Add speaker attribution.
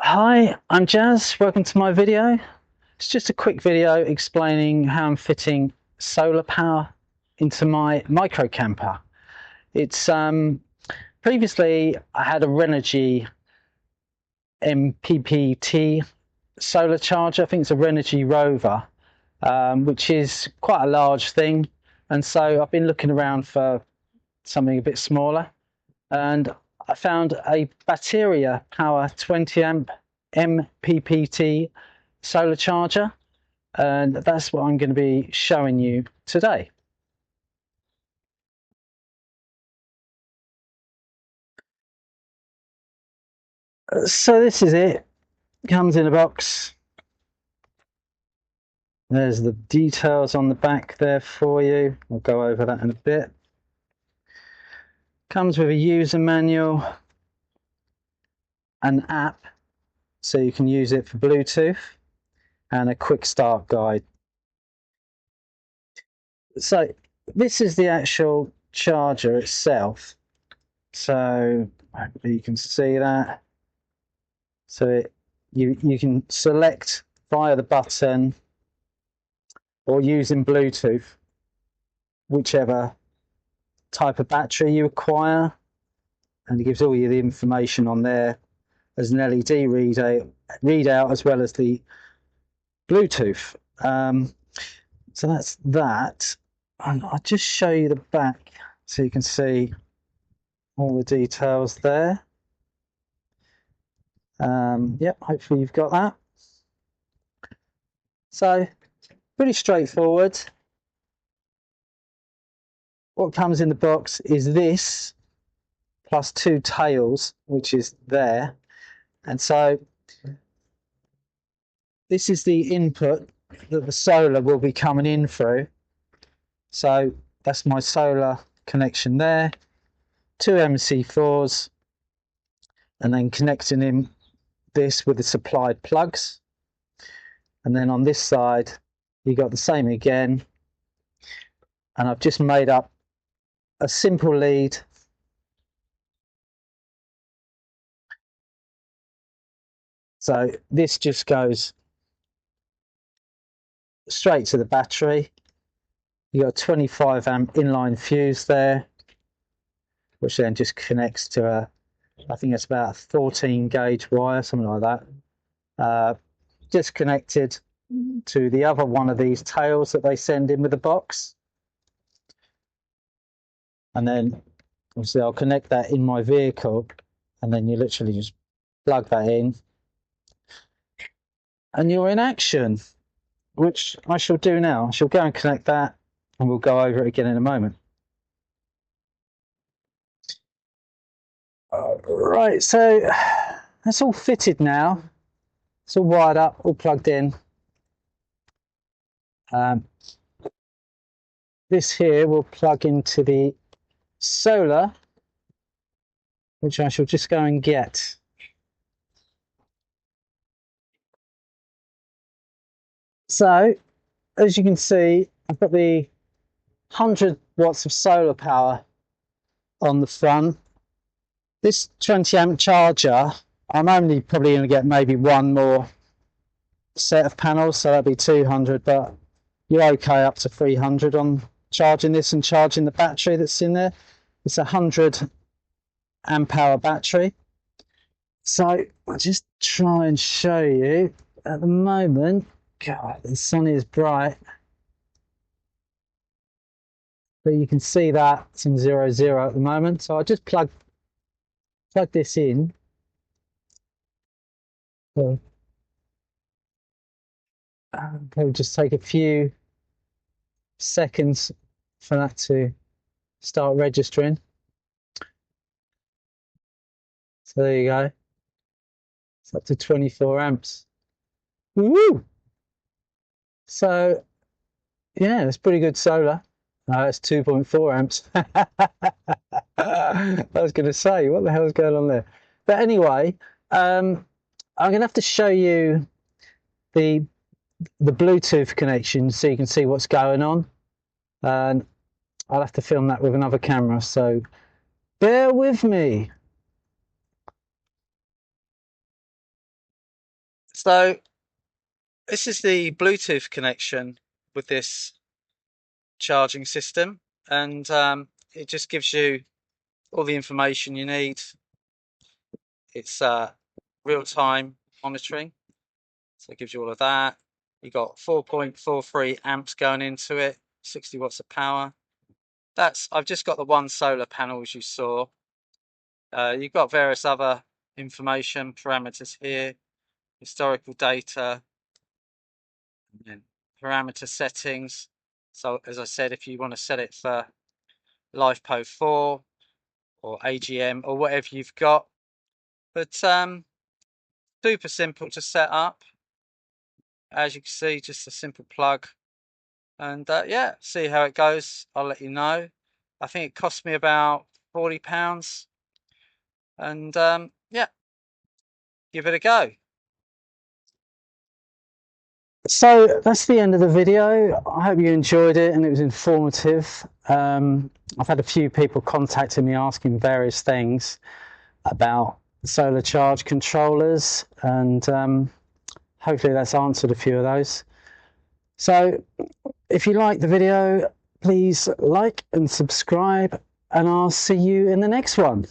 Speaker 1: Hi, I'm Jazz. Welcome to my video. It's just a quick video explaining how I'm fitting solar power into my micro camper. It's previously I had a Renogy MPPT solar charger. I think it's a Renogy Rover, which is quite a large thing. And so I've been looking around for something a bit smaller, and I found a BATERIA power 20 amp MPPT solar charger, and that's what I'm going to be showing you today. So this is it. Comes in a box. There's the details on the back there for you. I'll go over that in a bit. Comes with a user manual, an app so you can use it for Bluetooth, and a quick start guide. So this is the actual charger itself. So hopefully you can see that. So you can select via the button or using Bluetooth whichever type of battery you require, and it gives all you the information on there as an LED readout as well as the Bluetooth. So that's that, and I'll just show you the back so you can see all the details there. Yep, hopefully you've got that. So pretty straightforward. What comes in the box is this plus two tails, which is there. And so this is the input that the solar will be coming in through. So that's my solar connection there, two MC4s, and then connecting in this with the supplied plugs. And then on this side, you got the same again. And I've just made up a simple lead. So this just goes straight to the battery. You got a 25 amp inline fuse there, which then just connects to I think it's about a 14 gauge wire, something like that. Just connected to the other one of these tails that they send in with the box. And then obviously I'll connect that in my vehicle, and then you literally just plug that in and you're in action, which I shall do now. I shall go and connect that, and we'll go over it again in a moment. Right, so that's all fitted now. It's all wired up, all plugged in. This here will plug into the solar, which I shall just go and get. So, as you can see, I've got the 100 watts of solar power on the front. This 20 amp charger, I'm only probably going to get maybe one more set of panels, so that'd be 200, but you're okay up to 300 on charging this and charging the battery that's in there. It's a 100 amp hour battery. So I'll just try and show you. At the moment, God, the sun is bright, but you can see that it's in 0, at the moment. So I'll just plug this in. So it'll just take a few seconds for that to start registering. So there you go. It's up to 24 amps. Woo! So yeah, it's pretty good solar. No, it's 2.4 amps. I was going to say, what the hell is going on there? But anyway, I'm going to have to show you the Bluetooth connection so you can see what's going on. And I'll have to film that with another camera, so bear with me. So this is the Bluetooth connection with this charging system, and it just gives you all the information you need. It's real-time monitoring, so it gives you all of that. You got 4.43 amps going into it, 60 watts of power. I've just got the one solar panel, as you saw. You've got various other information parameters here, historical data, and then parameter settings. So as I said, if you want to set it for LiFePO 4 or AGM or whatever you've got, but super simple to set up. As you can see, just a simple plug, and yeah, see how it goes. I'll let you know. I think it cost me about £40, and yeah, give it a go. So that's the end of the video. I hope you enjoyed it and it was informative. I've had a few people contacting me asking various things about solar charge controllers, and hopefully that's answered a few of those. So if you like the video, please like and subscribe, and I'll see you in the next one.